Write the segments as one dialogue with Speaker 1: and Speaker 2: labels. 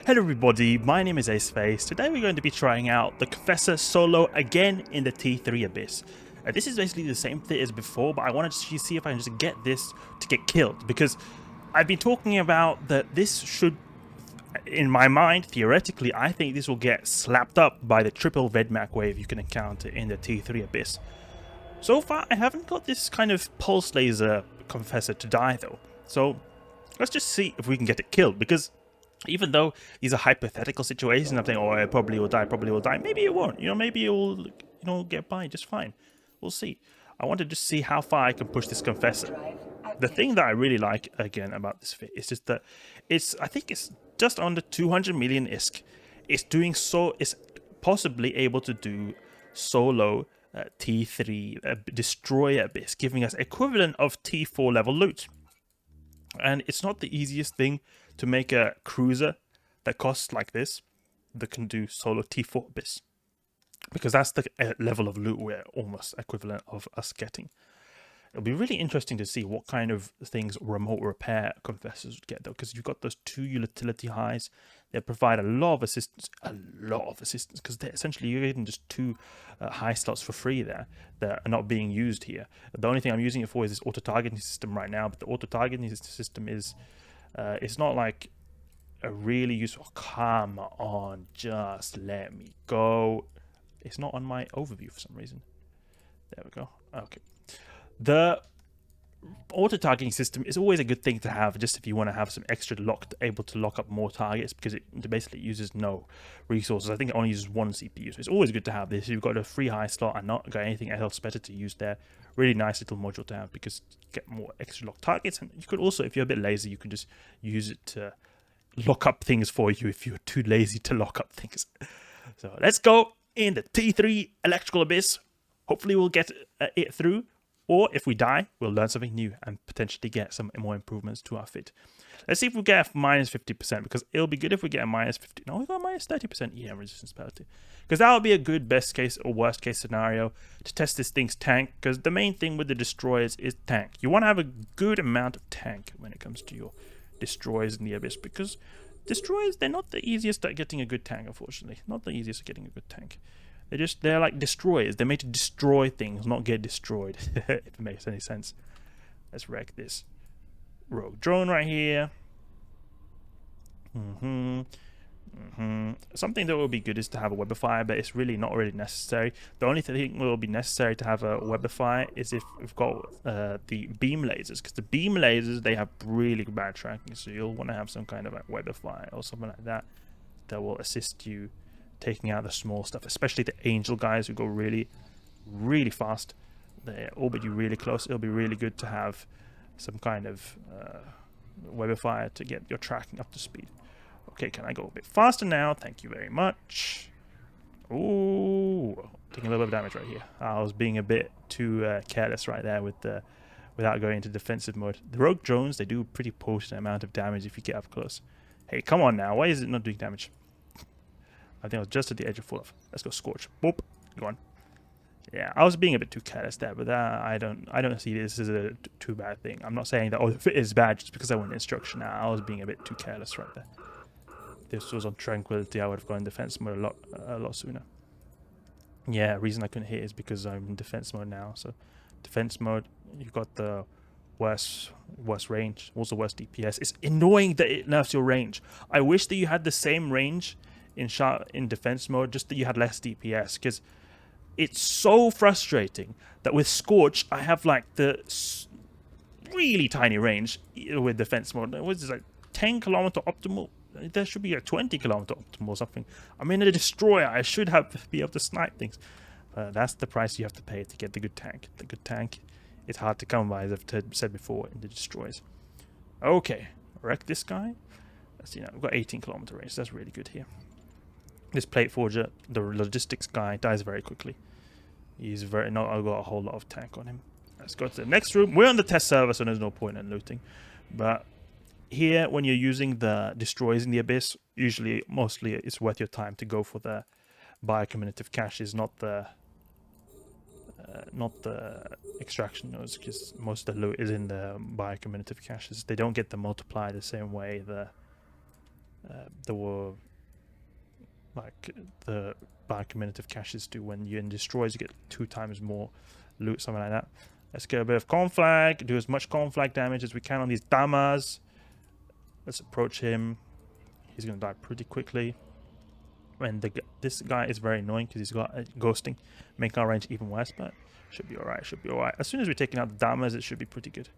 Speaker 1: Hello everybody, my name is Aceface. Today we're going to be trying out the Confessor Solo again in the T3 Abyss. This is basically the same thing as before, but I wanted to see if I can just get this to get killed, because I've been talking about that this should, in my mind, theoretically, I think this will get slapped up by the triple Vedmak wave you can encounter in the T3 Abyss. So far, I haven't got this kind of pulse laser Confessor to die though, so let's just see if we can get it killed, because even though these are hypothetical situations, I'm saying, oh, it probably will die, maybe it won't, maybe it will, get by just fine. We'll see. I want to just see how far I can push this Confessor. The thing that I really like, again, about this fit is just that I think it's just under 200 million ISK. It's possibly able to do solo T3 Destroyer Abyss, giving us equivalent of T4 level loot. And it's not the easiest thing to make a cruiser that costs like this that can do solo T4 Abyss, because that's the level of loot we're almost equivalent of us getting. It'll be really interesting to see what kind of things remote repair Confessors would get though, because you've got those 2 utility highs. They provide a lot of assistance, because they're essentially you're getting just 2 high slots for free there that are not being used here. The only thing I'm using it for is this auto targeting system right now, but the auto targeting system is it's not like a really useful. Come on, just let me go. It's not on my overview for some reason. There we go. Okay. The auto targeting system is always a good thing to have, just if you want to have some extra able to lock up more targets, because it basically uses no resources. I think it only uses 1 CPU, so it's always good to have this. You've got a free high slot and not got anything else better to use there. Really nice little module to have, because you get more extra lock targets, and you could also, if you're a bit lazy, you can just use it to lock up things for you if you're too lazy to lock up things. So let's go in the T3 Electrical Abyss. Hopefully we'll get it through. Or if we die, we'll learn something new and potentially get some more improvements to our fit. Let's see if we get a minus 50%, because it'll be good if we get a minus 50. No, we got a minus 30% EM resistance penalty, because that would be a good best case or worst case scenario to test this thing's tank, because the main thing with the destroyers is tank. You want to have a good amount of tank when it comes to your destroyers in the Abyss, because destroyers, they're not the easiest at getting a good tank, unfortunately. Not the easiest at getting a good tank. They're like destroyers. They're made to destroy things, not get destroyed. If it makes any sense. Let's wreck this rogue drone right here. Something that will be good is to have a webifier, but it's really not really necessary. The only thing that will be necessary to have a webifier is if we've got the beam lasers, because the beam lasers, they have really bad tracking, so you'll want to have some kind of like webifier or something like that that will assist you taking out the small stuff, especially the angel guys who go really fast. They orbit you really close. It'll be really good to have some kind of webifier to get your tracking up to speed. Okay, can I go a bit faster now? Thank you very much. Ooh, taking a little bit of damage right here. I was being a bit too careless right there with without going into defensive mode. The rogue drones, they do a pretty potent amount of damage if you get up close. Hey, come on now. Why is it not doing damage? I think I was just at the edge of fall off. Let's go Scorch. Boop. Go on. Yeah, I was being a bit too careless there, but I don't see this as a too bad thing. I'm not saying that the fit is bad just because I went instruction now. I was being a bit too careless right there. If this was on tranquility, I would have gone defense mode a lot sooner. Yeah, the reason I couldn't hit is because I'm in defense mode now. So defense mode, you've got the worst range, also worst DPS. It's annoying that it nerfs your range. I wish that you had the same range in defense mode, just that you had less DPS, because it's so frustrating that with Scorch I have like the really tiny range with defense mode. What is it, like 10 kilometer optimal? There should be a 20 kilometer optimal or something. I'm in a destroyer. I should be able to snipe things. That's the price you have to pay to get the good tank. The good tank is hard to come by, as I've said before, in the destroyers. Okay, wreck this guy. Let's see now. We've got 18 kilometer range. That's really good here. This plate forger, the logistics guy, dies very quickly. He's I've got a whole lot of tank on him. Let's go to the next room. We're on the test server, so there's no point in looting. But here, when you're using the destroyers in the Abyss, mostly it's worth your time to go for the biocommutative caches, not the extraction nodes, because most of the loot is in the biocommutative caches. They don't get the multiplier the same way the There were like the biocommutative caches do when you're in destroys, you get 2 times more loot, something like that. Let's get a bit of conflag, do as much conflag damage as we can on these damas. Let's approach him. He's gonna die pretty quickly. And this guy is very annoying because he's got ghosting, making our range even worse, but should be alright, should be alright. As soon as we're taking out the damas, it should be pretty good.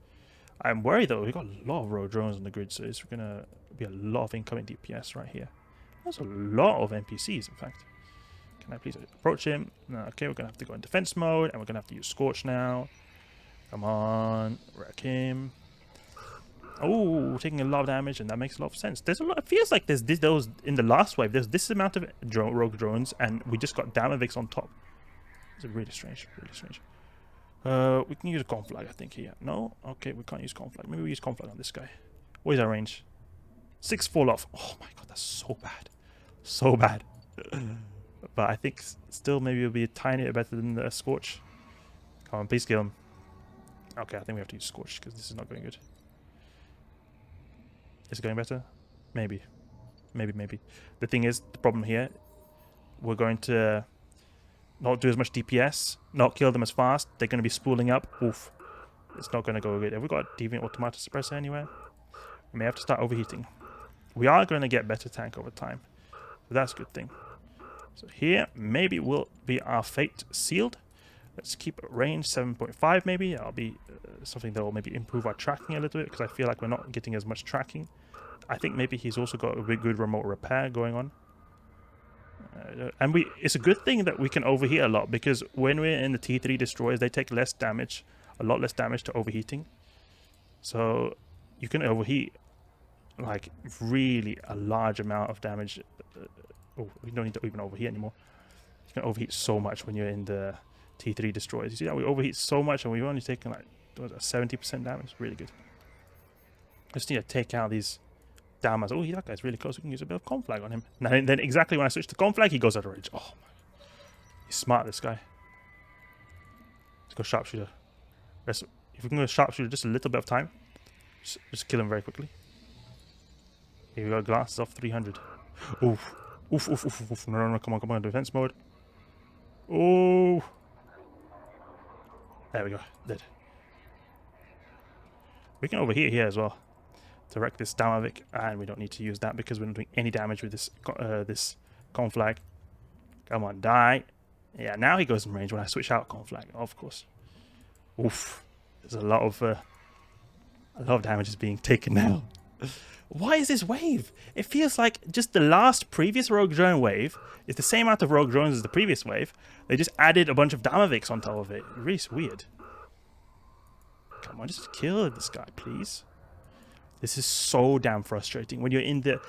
Speaker 1: I'm worried though, we've got a lot of rogue drones on the grid, so it's gonna be a lot of incoming DPS right here. There's a lot of NPCs, in fact. Can I please approach him? No, okay, we're gonna have to go in defense mode, and we're gonna have to use Scorch now. Come on, wreck him. Oh, taking a lot of damage, and that makes a lot of sense. There's a lot. It feels like those in the last wave. There's this amount of rogue drones, and we just got Damavix on top. It's really strange, really strange. We can use a conflag, I think here. No, okay, we can't use conflag. Maybe we use conflag on this guy. What is our range? 6 fall off. Oh my god, that's so bad, so bad. But I think still maybe it'll be a tiny bit better than the Scorch. Come on, please kill him. Okay, I think we have to use Scorch because this is not going good. Is it going better? Maybe. Maybe. The thing is, the problem here, we're going to not do as much DPS, not kill them as fast. They're going to be spooling up. Oof. It's not going to go good. Have we got a Deviant Automata Suppressor anywhere? We may have to start overheating. We are going to get better tank over time. So that's a good thing. So here, maybe will be our fate sealed. Let's keep range 7.5 maybe. That'll be something that will maybe improve our tracking a little bit, because I feel like we're not getting as much tracking. I think maybe he's also got a really good remote repair going on. And it's a good thing that we can overheat a lot, because when we're in the T3 destroyers, they take less damage, a lot less damage to overheating. So you can overheat like really a large amount of damage. Oh, we don't need to even overheat anymore. You can overheat so much when you're in the T3 destroyers. You see that we overheat so much, and we've only taken like 70% damage. Really good. Just need to take out these damas. Oh, that guy's really close. We can use a bit of conflag on him. And then exactly when I switch to conflag, he goes out of range. Oh my, he's smart, this guy. Let's go sharpshooter. If we can go sharpshooter just a little bit of time, just kill him very quickly. Here we go. Glasses off 300. Oof. Oof. No. Come on. Defense mode. Oh. There we go. Dead. We can overheat here as well to wreck this Damavik, and we don't need to use that because we're not doing any damage with this this conflag. Come on, die. Yeah, now he goes in range when I switch out conflag, of course. Oof. There's a lot of damage is being taken now. Why is this wave? It feels like just the previous rogue drone wave is the same amount of rogue drones as the previous wave. They just added a bunch of Damaviks on top of it. Really weird. Come on, just kill this guy, please. This is so damn frustrating. When you're in the...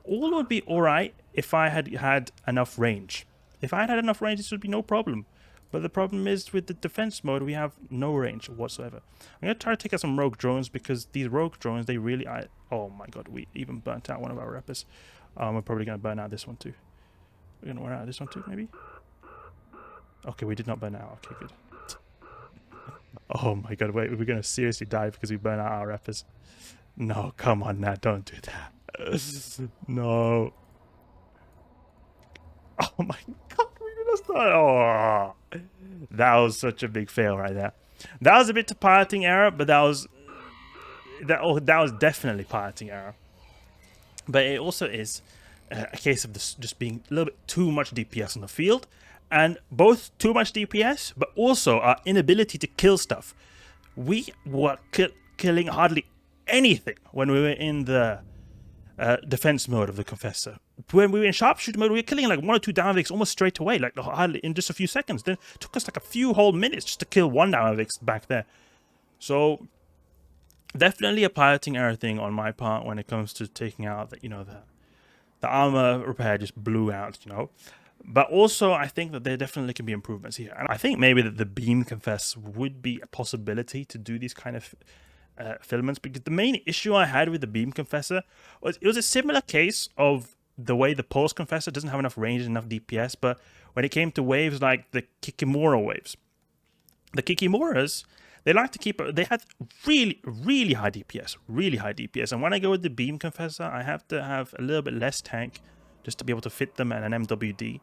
Speaker 1: All would be alright if I had enough range. If I had enough range, this would be no problem. But the problem is with the defense mode, we have no range whatsoever. I'm going to try to take out some rogue drones, because these rogue drones, they really... Oh my god, we even burnt out one of our reppers. We're probably going to burn out this one too. We're going to burn out this one too, maybe? Okay, we did not burn out. Okay, good. Oh my god, wait, we're going to seriously die because we burn out our reppers. No, come on now, don't do that. No. Oh my god, we're going to start... Oh, that was such a big fail right there. That was a bit of piloting error, but that was definitely piloting error. But it also is a case of this just being a little bit too much DPS on the field, and both too much DPS, but also our inability to kill stuff. We were killing hardly anything when we were in the defense mode of the Confessor. When we were in sharpshooter mode, we were killing like 1 or 2 Damaviks almost straight away, like hardly in just a few seconds. Then it took us like a few whole minutes just to kill 1 Damavik back there. So definitely a piloting error thing on my part when it comes to taking out the armor repair just blew out, But also, I think that there definitely can be improvements here. And I think maybe that the Beam Confess would be a possibility to do these kind of filaments, because the main issue I had with the Beam Confessor was it was a similar case of the way the Pulse Confessor doesn't have enough range and enough DPS, but when it came to waves like the Kikimora waves, the Kikimuras, They like to keep, they had really high DPS, really high DPS. And when I go with the beam confessor, I have to have a little bit less tank just to be able to fit them at an MWD.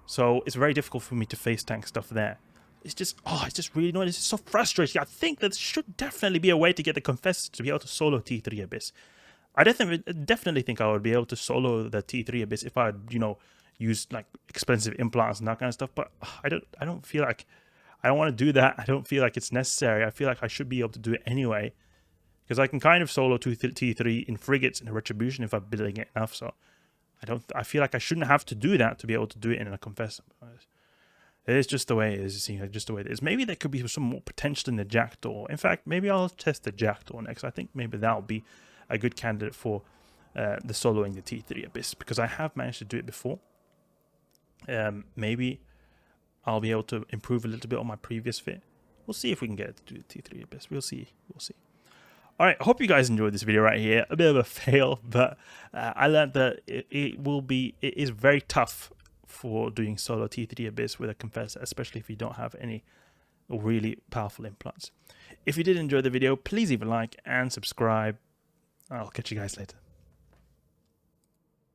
Speaker 1: So it's very difficult for me to face tank stuff there. It's just, oh, it's just really annoying. It's so frustrating. I think there should definitely be a way to get the Confessor to be able to solo T3 Abyss. I definitely think I would be able to solo the T3 Abyss if I, you know, used like expensive implants and that kind of stuff. But I don't feel like, I don't want to do that. I don't feel like it's necessary. I feel like I should be able to do it anyway, because I can kind of solo T3 in frigates in a retribution if I'm building it enough. So I feel like I shouldn't have to do that to be able to do it in a Confessor. It is just the way it is. It seems like just the way it is. Maybe there could be some more potential in the Jackdaw. In fact, maybe I'll test the Jackdaw next. I think maybe that'll be a good candidate for the soloing the T3 Abyss, because I have managed to do it before. Maybe I'll be able to improve a little bit on my previous fit. We'll see if we can get it to do the T3 Abyss. We'll see. We'll see. All right, I hope you guys enjoyed this video right here. A bit of a fail, but I learned that it is very tough for doing solo T3 Abyss with a Confessor, especially if you don't have any really powerful implants. If you did enjoy the video, please leave a like and subscribe. I'll catch you guys later.